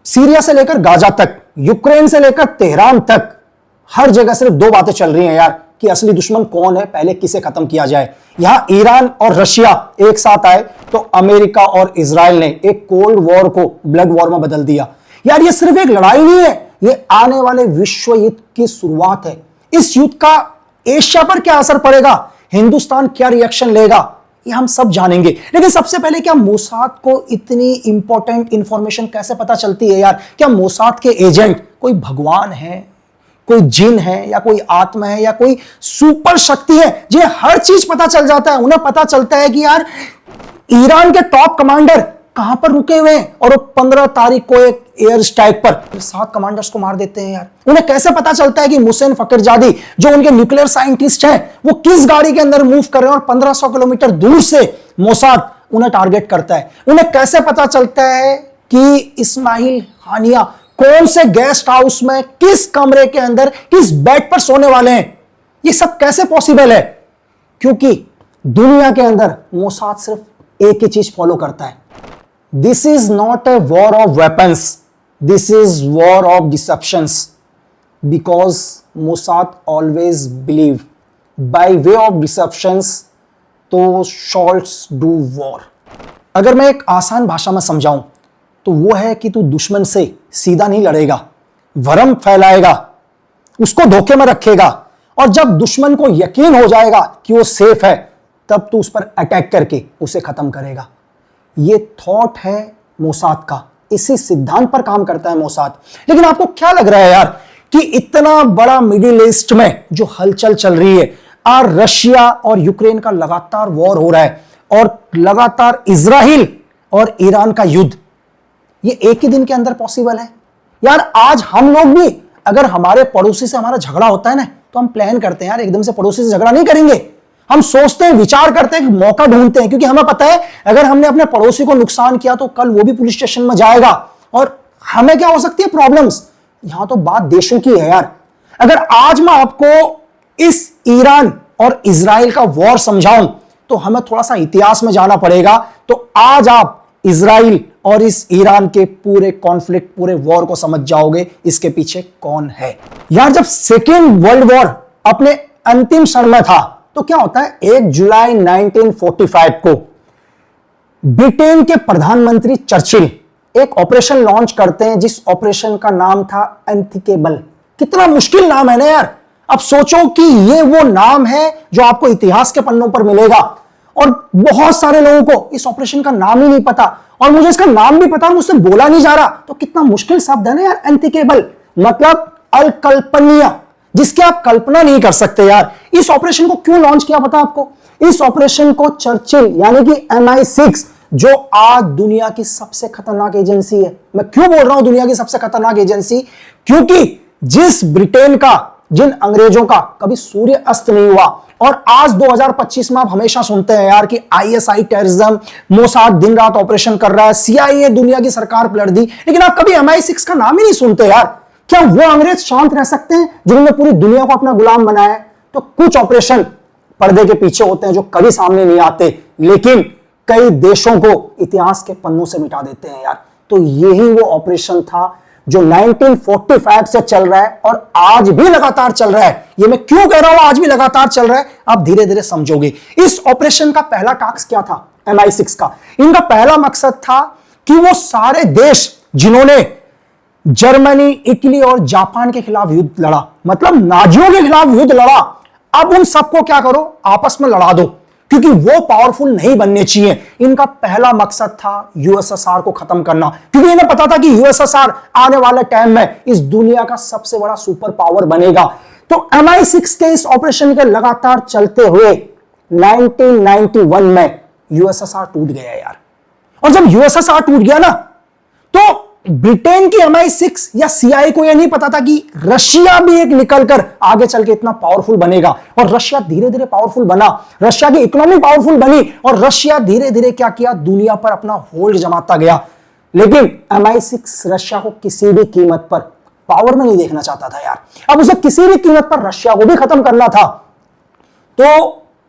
Syria से लेकर Gaza तक, यूक्रेन से लेकर तेहरान तक, हर जगह सिर्फ दो बातें चल रही हैं यार कि असली दुश्मन कौन है, पहले किसे खत्म किया जाए। यहां ईरान और रशिया एक साथ आए तो अमेरिका और इजराइल ने एक कोल्ड वॉर को ब्लड वॉर में बदल दिया। यार ये सिर्फ एक लड़ाई नहीं है, ये आने वाले विश्व युद्ध की शुरुआत है। इस युद्ध का एशिया पर क्या असर पड़ेगा, हिंदुस्तान क्या रिएक्शन लेगा, ये हम सब जानेंगे। लेकिन सबसे पहले क्या मोसाद को इतनी इंपॉर्टेंट इंफॉर्मेशन कैसे पता चलती है यार? क्या मोसाद के एजेंट कोई भगवान है, कोई जिन है, या कोई आत्मा है, या कोई सुपर शक्ति है जिन्हें हर चीज पता चल जाता है? उन्हें पता चलता है कि यार ईरान के टॉप कमांडर कहां पर रुके हुए हैं और वो 15 तारीख को एक एयर स्ट्राइक पर 7 कमांडर्स को मार देते हैं यार। उन्हें कैसे पता चलता है कि मुहसिन फखरजादी जो उनके न्यूक्लियर साइंटिस्ट हैं वो किस गाड़ी के अंदर मूव कर रहे हैं और 1500 किलोमीटर दूर से मोसाद उन्हें टारगेट करता है? उन्हें कैसे पता चलता है कि इस्माइल हानिया कौन से गेस्ट हाउस में, किस कमरे के अंदर, किस बेड पर सोने वाले हैं? ये सब कैसे पॉसिबल है? क्योंकि दुनिया के अंदर मोसाद सिर्फ एक ही चीज फॉलो करता है, this is not a war of weapons, this is war of deceptions. Because Mossad always believe by way of deceptions तो शॉल्ट्स डू वॉर। अगर मैं एक आसान भाषा में समझाऊं तो वो है कि तू दुश्मन से सीधा नहीं लड़ेगा, भ्रम फैलाएगा, उसको धोखे में रखेगा, और जब दुश्मन को यकीन हो जाएगा कि वो सेफ है तब तू उस पर अटैक करके उसे खत्म करेगा। ये थॉट है मोसाद का, इसी सिद्धांत पर काम करता है मोसाद। लेकिन आपको क्या लग रहा है यार कि इतना बड़ा मिडिल ईस्ट में जो हलचल चल रही है, और रशिया और यूक्रेन का लगातार वॉर हो रहा है, और लगातार इजराइल और ईरान का युद्ध, ये एक ही दिन के अंदर पॉसिबल है? यार आज हम लोग भी अगर हमारे पड़ोसी से हमारा झगड़ा होता है ना तो हम प्लान करते हैं यार एकदम से पड़ोसी से झगड़ा नहीं करेंगे। हम सोचते हैं, विचार करते हैं, मौका ढूंढते हैं, क्योंकि हमें पता है अगर हमने अपने पड़ोसी को नुकसान किया तो कल वो भी पुलिस स्टेशन में जाएगा और हमें क्या हो सकती है, प्रॉब्लम्स। यहां तो बात देशों की है यार। अगर आज मैं आपको इस ईरान और इजराइल का वॉर समझाऊं तो हमें थोड़ा सा इतिहास में जाना पड़ेगा। तो आज आप इजराइल और इस ईरान के पूरे कॉन्फ्लिक्ट, पूरे वॉर को समझ जाओगे इसके पीछे कौन है। यार जब सेकेंड वर्ल्ड वॉर अपने अंतिम क्षण में था तो क्या होता है, 1 जुलाई 1945 को ब्रिटेन के प्रधानमंत्री चर्चिल एक ऑपरेशन लॉन्च करते हैं जिस ऑपरेशन का नाम था अनथिंकेबल। कितना मुश्किल नाम है ना यार। अब सोचो कि ये वो नाम है जो आपको इतिहास के पन्नों पर मिलेगा, और बहुत सारे लोगों को इस ऑपरेशन का नाम ही नहीं पता, और मुझे इसका नाम भी पता, मुझसे बोला नहीं जा रहा। तो कितना मुश्किल शब्द है ना यार, अनथिंकेबल मतलब अकल्पनीय, जिसकी आप कल्पना नहीं कर सकते यार। इस ऑपरेशन को क्यों लॉन्च किया पता आपको? इस ऑपरेशन को चर्चिल यानी कि MI6 जो आज दुनिया की सबसे खतरनाक एजेंसी है। मैं क्यों बोल रहा हूं दुनिया की सबसे खतरनाक एजेंसी? क्योंकि जिस ब्रिटेन का, जिन अंग्रेजों का कभी सूर्य अस्त नहीं हुआ, और आज 2025 में आप हमेशा सुनते हैं यार कि ISI टेररिज्म, मोसाद दिन रात ऑपरेशन कर रहा है, CIA दुनिया की सरकार पलट दी, लेकिन आप कभी MI6 का नाम ही नहीं सुनते यार। क्या वो अंग्रेज शांत रह सकते हैं जिन्होंने पूरी दुनिया को अपना गुलाम बनाया है? तो कुछ ऑपरेशन पर्दे के पीछे होते हैं जो कभी सामने नहीं आते, लेकिन कई देशों को इतिहास के पन्नों से मिटा देते हैं यार। तो यही वो ऑपरेशन था जो 1945 से चल रहा है और आज भी लगातार चल रहा है। ये मैं क्यों कह रहा हूं आज भी लगातार चल रहा है, आप धीरे धीरे समझोगे। इस ऑपरेशन का पहला टास्क क्या था MI6 का? इनका पहला मकसद था कि वो सारे देश जिन्होंने जर्मनी, इटली और जापान के खिलाफ युद्ध लड़ा, मतलब नाजियों के खिलाफ युद्ध लड़ा, अब उन सबको क्या करो, आपस में लड़ा दो, क्योंकि वो पावरफुल नहीं बनने चाहिए। इनका पहला मकसद था USSR को खत्म करना, क्योंकि इन्हें पता था कि USSR आने वाले टाइम में इस दुनिया का सबसे बड़ा सुपर पावर बनेगा। तो MI6 के इस ऑपरेशन के लगातार चलते हुए 1991 में USSR टूट गया यार। और जब USSR टूट गया ना, तो ब्रिटेन की MI6 या CIA को यह नहीं पता था कि रशिया भी एक निकलकर आगे चल के इतना पावरफुल बनेगा। और रशिया धीरे धीरे पावरफुल बना, रशिया की इकोनॉमी पावरफुल बनी, और रशिया धीरे धीरे क्या किया, दुनिया पर अपना होल्ड जमाता गया। लेकिन MI6 रशिया को किसी भी कीमत पर पावर में नहीं देखना चाहता था यार। अब उसे किसी भी कीमत पर रशिया को भी खत्म करना था। तो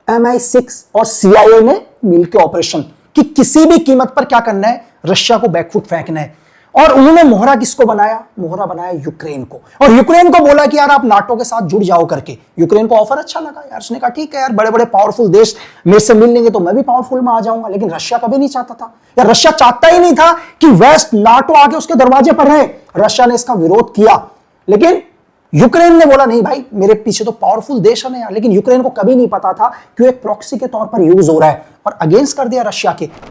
MI6 और CIA ने मिलकर ऑपरेशन कि किसी भी कीमत पर क्या करना है, रशिया को बैकफुट फेंकना है। और उन्होंने मोहरा किसको बनाया? मोहरा बनाया यूक्रेन को। और यूक्रेन को बोला कि यार आप नाटो के साथ जुड़ जाओ करके। यूक्रेन को ऑफर अच्छा लगा यार, उसने कहा ठीक है यार, बड़े बड़े पावरफुल देश मेरे से मिल लेंगे तो मैं भी पावरफुल में आ जाऊंगा। लेकिन रशिया कभी नहीं चाहता था यार, रशिया चाहता ही नहीं था कि वेस्ट नाटो आके उसके दरवाजे पर रहे। रशिया ने इसका विरोध किया, लेकिन यूक्रेन ने बोला नहीं भाई, मेरे पीछे तो पावरफुल देश है यार। लेकिन यूक्रेन को कभी नहीं पता था कि वो एक प्रॉक्सी के तौर पर यूज हो रहा है, और अगेंस्ट कर दिया रशिया के।